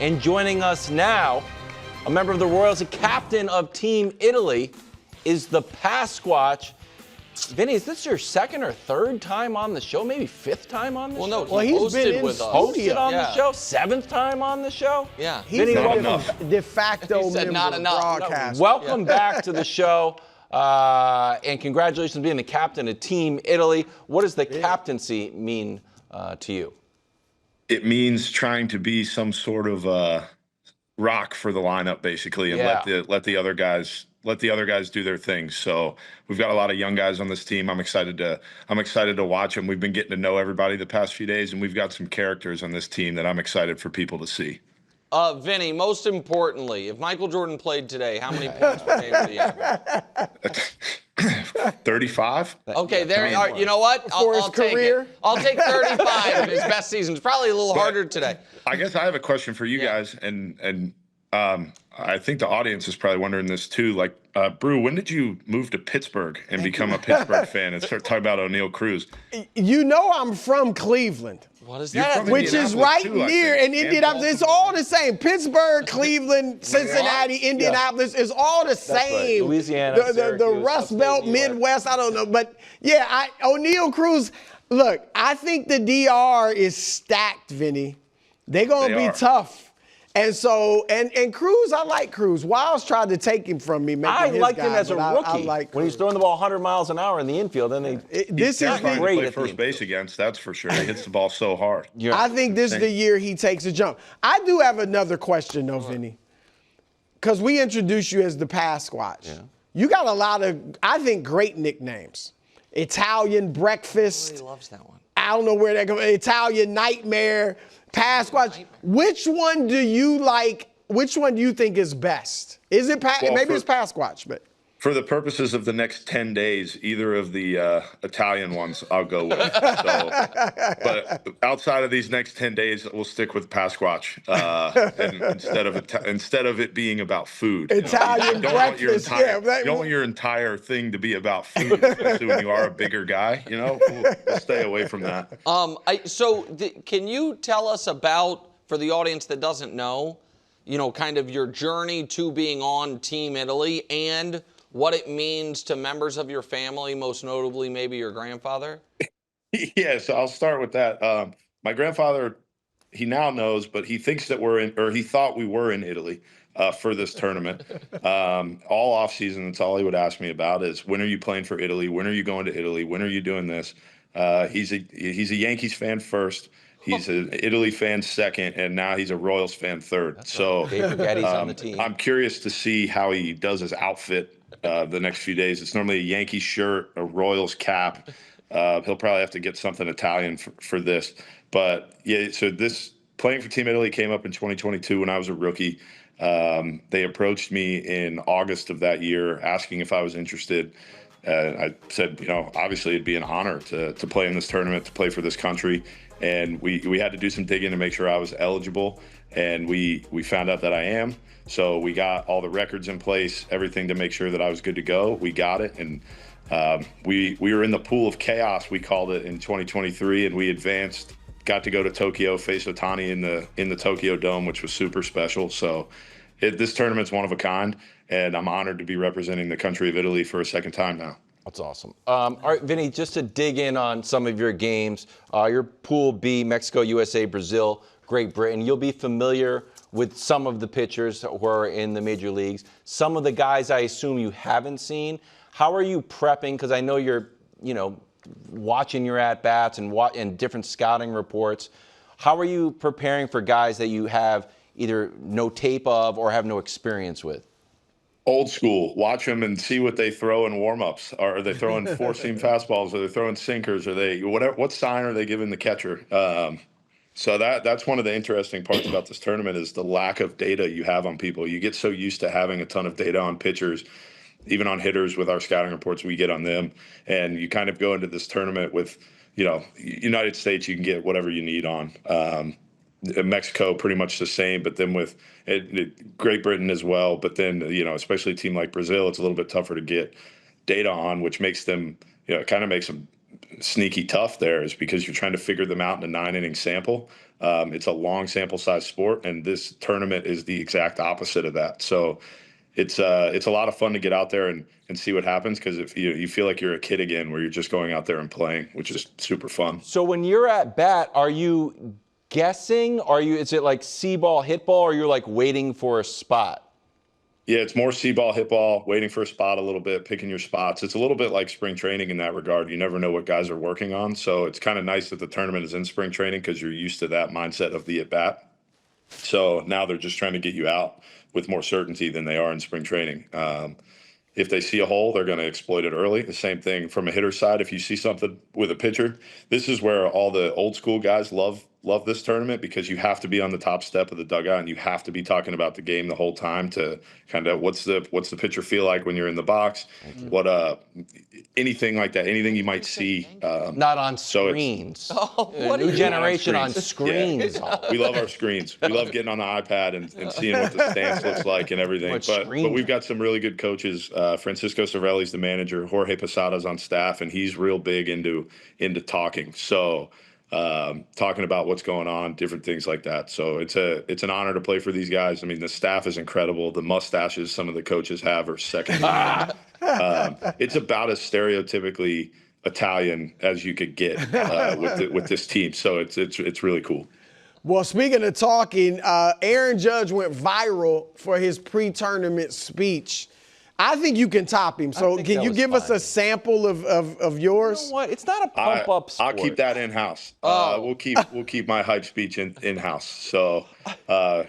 And joining us now, a member of the Royals, a captain of Team Italy, is the Pasquatch. Vinny, is this your second or third time on the show? Maybe fifth time on the show? Well, he's been in with us. Hosted on the show? Seventh time on the show? Yeah. He's Vinny, de facto member not of enough. broadcast. welcome back to the show. And congratulations on being the captain of Team Italy. What does the captaincy mean to you? It means trying to be some sort of rock for the lineup, basically, and let the other guys do their thing. So we've got a lot of young guys on this team. I'm excited to watch them. We've been getting to know everybody the past few days, and we've got some characters on this team that I'm excited for people to see. Vinny, most importantly, if Michael Jordan played today, how many points per game would he have? 35. Okay, there you are. You know what? I'll take it. I'll take 35 in his best season. It's probably a little harder today. I guess I have a question for you guys, and I think the audience is probably wondering this too. Like, Brou, when did you move to Pittsburgh and become a Pittsburgh fan and start talking about O'Neal Cruz? You know I'm from Cleveland. What is that? Which is right near, and Indianapolis. It's all the same. Pittsburgh, Cleveland, Cincinnati, Indianapolis is all the same. Right. Louisiana, the Rust Belt, Midwest, I don't know. But yeah, O'Neal Cruz, look, I think the DR is stacked, Vinny. They're going to be tough. And so, and Cruz, I like Cruz. Wiles tried to take him from me. I liked him as a rookie. I like when he's throwing the ball 100 miles an hour in the infield, then this is great to play first base against. That's for sure. He hits the ball so hard. I think this is the year he takes a jump. I do have another question, though, Vinny, because we introduced you as the Pasquatch. Yeah. You got a lot of, I think, great nicknames. Italian Breakfast. He loves that one. I don't know where that goes. Italian Nightmare. Pasquatch. Which one do you like? Which one do you think is best? Is it maybe it's Pasquatch, but for the purposes of the next 10 days, either of the Italian ones I'll go with. But outside of these next 10 days, we'll stick with Pasquatch and instead of it being about food. Italian breakfast. You don't want your entire thing to be about food, especially when you are a bigger guy. We'll stay away from that. Can you tell us about, for the audience that doesn't know, kind of your journey to being on Team Italy and what it means to members of your family, most notably maybe your grandfather? Yeah, so I'll start with that. My grandfather, he now knows, but he thinks that he thought we were in Italy for this tournament. All off season, that's all he would ask me about is, when are you playing for Italy? When are you going to Italy? When are you doing this? He's a Yankees fan first. He's an Italy fan second, and now he's a Royals fan third. That's so on the team. I'm curious to see how he does his outfit the next few days. It's normally a Yankees shirt, a Royals cap. He'll probably have to get something Italian for this. But yeah, so this playing for Team Italy came up in 2022 when I was a rookie. They approached me in August of that year asking if I was interested. I said, obviously it'd be an honor to play in this tournament, to play for this country. And we had to do some digging to make sure I was eligible. And we found out that I am. So we got all the records in place, everything to make sure that I was good to go. We got it. And we were in the pool of chaos, we called it, in 2023. And we advanced, got to go to Tokyo, face Otani in the Tokyo Dome, which was super special. So this tournament's one of a kind. And I'm honored to be representing the country of Italy for a second time now. That's awesome. All right, Vinny, just to dig in on some of your games, your Pool B, Mexico, USA, Brazil, Great Britain, you'll be familiar with some of the pitchers who are in the major leagues. Some of the guys I assume you haven't seen. How are you prepping? Because I know you're, watching your at-bats and different scouting reports. How are you preparing for guys that you have either no tape of or have no experience with? Old school. Watch them and see what they throw in warm-ups. Are they throwing four-seam fastballs? Are they throwing sinkers? Are they what sign are they giving the catcher? So that's one of the interesting parts about this tournament is the lack of data you have on people. You get so used to having a ton of data on pitchers, even on hitters with our scouting reports we get on them, and you kind of go into this tournament with, United States, you can get whatever you need on. Mexico, pretty much the same, but then with Great Britain as well. But then, especially a team like Brazil, it's a little bit tougher to get data on, which makes them, it kind of makes them sneaky tough there, is because you're trying to figure them out in a 9-inning sample. It's a long sample size sport, and this tournament is the exact opposite of that. So it's a lot of fun to get out there and see what happens, because if you feel like you're a kid again, where you're just going out there and playing, which is super fun. So when you're at bat, are you guessing? Is it like see ball, hit ball, or you're like waiting for a spot? Yeah, it's more see ball, hit ball, waiting for a spot a little bit, picking your spots. It's a little bit like spring training in that regard. You never know what guys are working on. So it's kind of nice that the tournament is in spring training, because you're used to that mindset of the at bat. So now they're just trying to get you out with more certainty than they are in spring training. If they see a hole, they're going to exploit it early. The same thing from a hitter's side. If you see something with a pitcher, this is where all the old school guys love this tournament, because you have to be on the top step of the dugout and you have to be talking about the game the whole time, to kind of what's the pitcher feel like when you're in the box, what anything like that, anything you might see. Not on screens. New generation on screens. Yeah. We love our screens. We love getting on the iPad and seeing what the stance looks like and everything. But we've got some really good coaches. Francisco Cervelli's the manager. Jorge Posada's on staff, and he's real big into talking. So talking about what's going on, different things like that. So it's an honor to play for these guys. I mean, the staff is incredible. The mustaches some of the coaches have are second to none. It's about as stereotypically Italian as you could get with this team. So it's really cool. Well, speaking of talking, Aaron Judge went viral for his pre-tournament speech. I think you can top him. So can you give us a sample of yours? You know what? It's not a pump-up sport. I'll keep that in-house. We'll keep my hype speech in-house. So I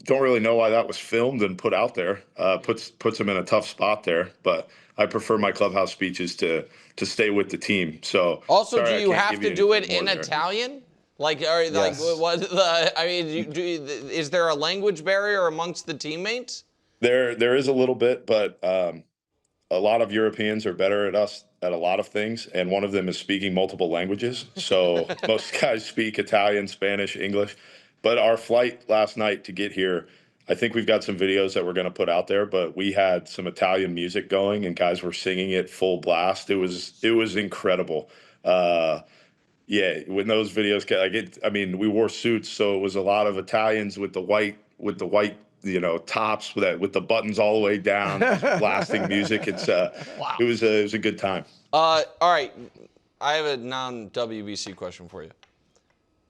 don't really know why that was filmed and put out there. Puts him in a tough spot there. But I prefer my clubhouse speeches to stay with the team. So also, sorry, do you have to do it in there. Italian? Like, Yes. is there a language barrier amongst the teammates? There is a little bit, but a lot of Europeans are better at a lot of things, and one of them is speaking multiple languages. So most guys speak Italian, Spanish, English. But our flight last night to get here, I think we've got some videos that we're going to put out there, but we had some Italian music going, and guys were singing it full blast. It was incredible. Yeah, when those videos we wore suits, so it was a lot of Italians with the white tops with the buttons all the way down, blasting music. Wow. It was a good time. All right, I have a non-WBC question for you.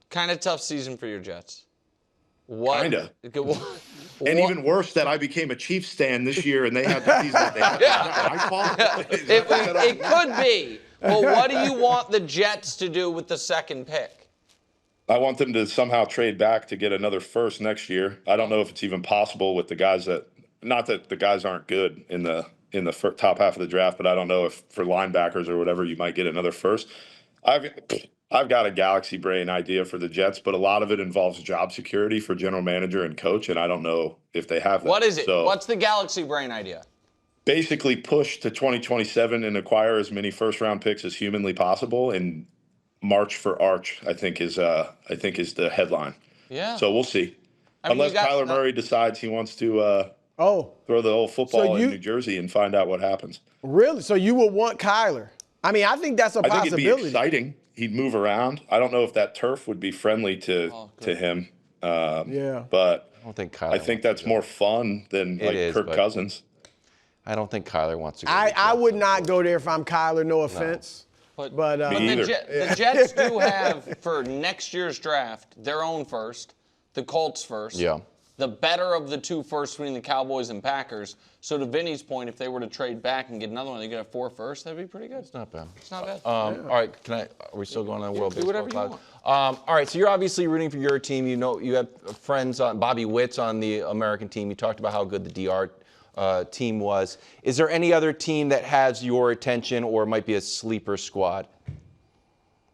Kind of tough season for your Jets. Kinda. And even worse that I became a Chiefs stan this year, and they had the season that they had. Yeah. My fault? It could be. Well, what do you want the Jets to do with the second pick? I want them to somehow trade back to get another first next year. I don't know if it's even possible with the guys not that the guys aren't good in the top half of the draft, but I don't know if for linebackers or whatever you might get another first. I've got a galaxy brain idea for the Jets, but a lot of it involves job security for general manager and coach, and I don't know if they have that. What is it? So, what's the galaxy brain idea? Basically push to 2027 and acquire as many first-round picks as humanly possible, and March for Arch, I think is the headline. Yeah. So we'll see. Unless Kyler Murray decides he wants to throw the whole football in New Jersey and find out what happens. Really? So you would want Kyler? I mean, I think that's a possibility. I think it'd be exciting. He'd move around. I don't know if that turf would be friendly to him. Yeah. But I don't think Kyler. I think that's more fun than Kirk Cousins. I don't think Kyler wants to go. I would not go there if I'm Kyler. No offense. But Me either. the Jets do have, for next year's draft, their own first, the Colts first. Yeah. The better of the two firsts between the Cowboys and Packers. So to Vinny's point, if they were to trade back and get another one, they could have 4 firsts. That'd be pretty good. It's not bad. It's not bad. All right, are we still going on World Baseball? Do whatever you want. All right, so you're obviously rooting for your team. You know, you have friends on Bobby Witt's on the American team. You talked about how good the DR team was. Is there any other team that has your attention or might be a sleeper squad?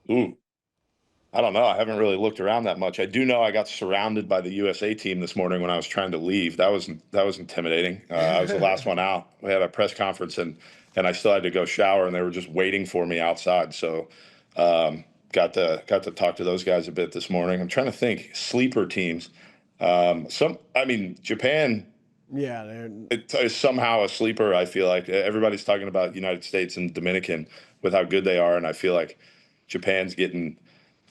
Ooh, I don't know. I haven't really looked around that much. I do know I got surrounded by the USA team this morning when I was trying to leave. That was intimidating. I was the last one out. We had a press conference and I still had to go shower, and they were just waiting for me outside. So got to talk to those guys a bit this morning. I'm trying to think sleeper teams. Japan. Yeah, it's somehow a sleeper. I feel like everybody's talking about United States and Dominican with how good they are, and I feel like Japan's getting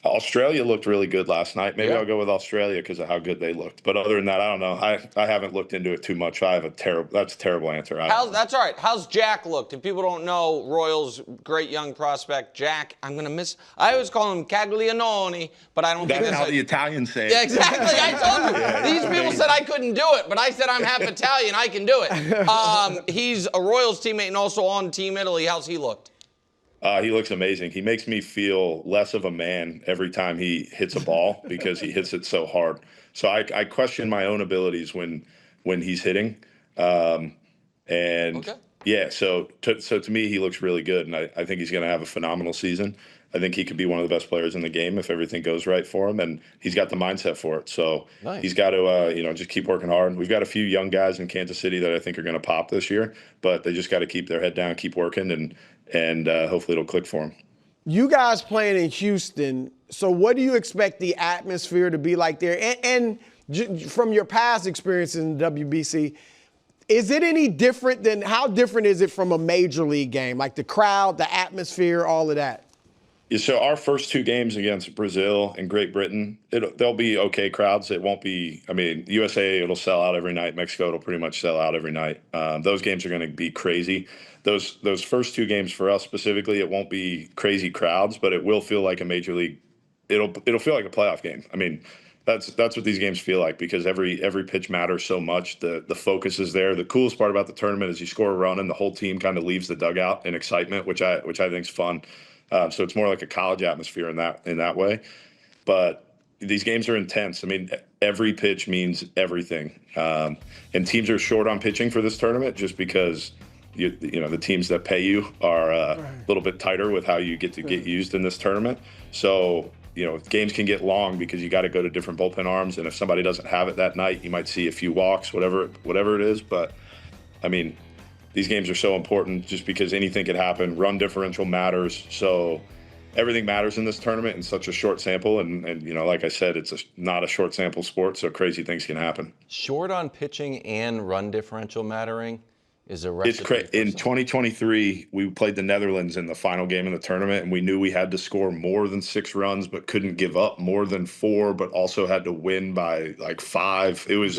Australia looked really good last night. Maybe Yeah. I'll go with Australia because of how good they looked. But other than that, I don't know. I haven't looked into it too much. That's a terrible answer. That's all right. How's Jack looked? If people don't know, Royals great young prospect Jac. I always call him Caglianone, but I don't think That's how that's the Italians say it. Yeah, exactly. I told you. These people said I couldn't do it, but I said I'm half Italian. I can do it. He's a Royals teammate and also on Team Italy. How's he looked? He looks amazing. He makes me feel less of a man every time he hits a ball because he hits it so hard. So I question my own abilities when he's hitting. Yeah, so to me, he looks really good, and I think he's going to have a phenomenal season. I think he could be one of the best players in the game if everything goes right for him, and he's got the mindset for it. So Nice. He's got to just keep working hard. We've got a few young guys in Kansas City that I think are going to pop this year, but they just got to keep their head down, keep working, and hopefully it'll click for them. You guys playing in Houston, so what do you expect the atmosphere to be like there? And from your past experience in the WBC, is it any different how different is it from a major league game? Like the crowd, the atmosphere, all of that? Yeah, so our first two games against Brazil and Great Britain, they'll be okay crowds. It won't be, USA, it'll sell out every night. Mexico, it'll pretty much sell out every night. Those games are going to be crazy. Those first two games for us specifically, it won't be crazy crowds, but it will feel like a major league. It'll feel like a playoff game. That's what these games feel like because every pitch matters so much. The focus is there. The coolest part about the tournament is you score a run and the whole team kind of leaves the dugout in excitement, which I think is fun. So it's more like a college atmosphere in that way. But these games are intense. Every pitch means everything. And teams are short on pitching for this tournament just because the teams that pay you are a little bit tighter with how you get used in this tournament. So games can get long because you got to go to different bullpen arms, and if somebody doesn't have it that night, you might see a few walks, whatever it is. But these games are so important just because anything could happen. Run differential matters, so everything matters in this tournament in such a short sample. And like I said, it's not a short sample sport, so crazy things can happen. Short on pitching and run differential mattering is a recipe. It's crazy. In 2023, we played the Netherlands in the final game of the tournament, and we knew we had to score more than 6 runs, but couldn't give up more than 4, but also had to win by like 5. It was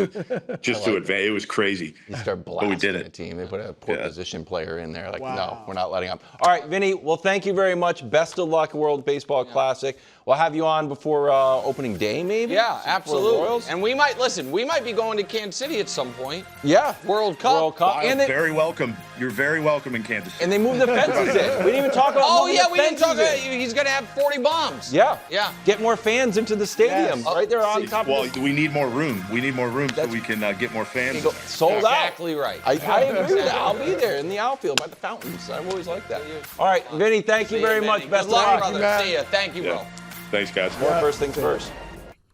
just to advance. It was crazy. You start blasting we did it. the team. They put a poor position player in there. Wow. No, we're not letting up. All right, Vinny, well, thank you very much. Best of luck, World Baseball Classic. We'll have you on before opening day, maybe? Yeah, absolutely. Royals? And we might be going to Kansas City at some point. Yeah. World Cup. And Very welcome. You're very welcome in Kansas City. And they moved the fences in. We didn't even talk about moving the we didn't talk about fences in. he's going to have 40 bombs. Yeah. Yeah. Get more fans into the stadium. Yes. Right there on top of the we need more room. We need more room so we can get more fans. sold out. Exactly right. I agree with that. I'll be there in the outfield by the fountains. I've always liked that. All right, Vinny, thank you very much. Best of luck. Brother. See ya. Thank you, bro. Thanks, guys. More first things first.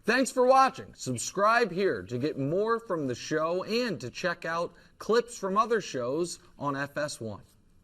Thanks for watching. Subscribe here to get more from the show and to check out clips from other shows on FS1.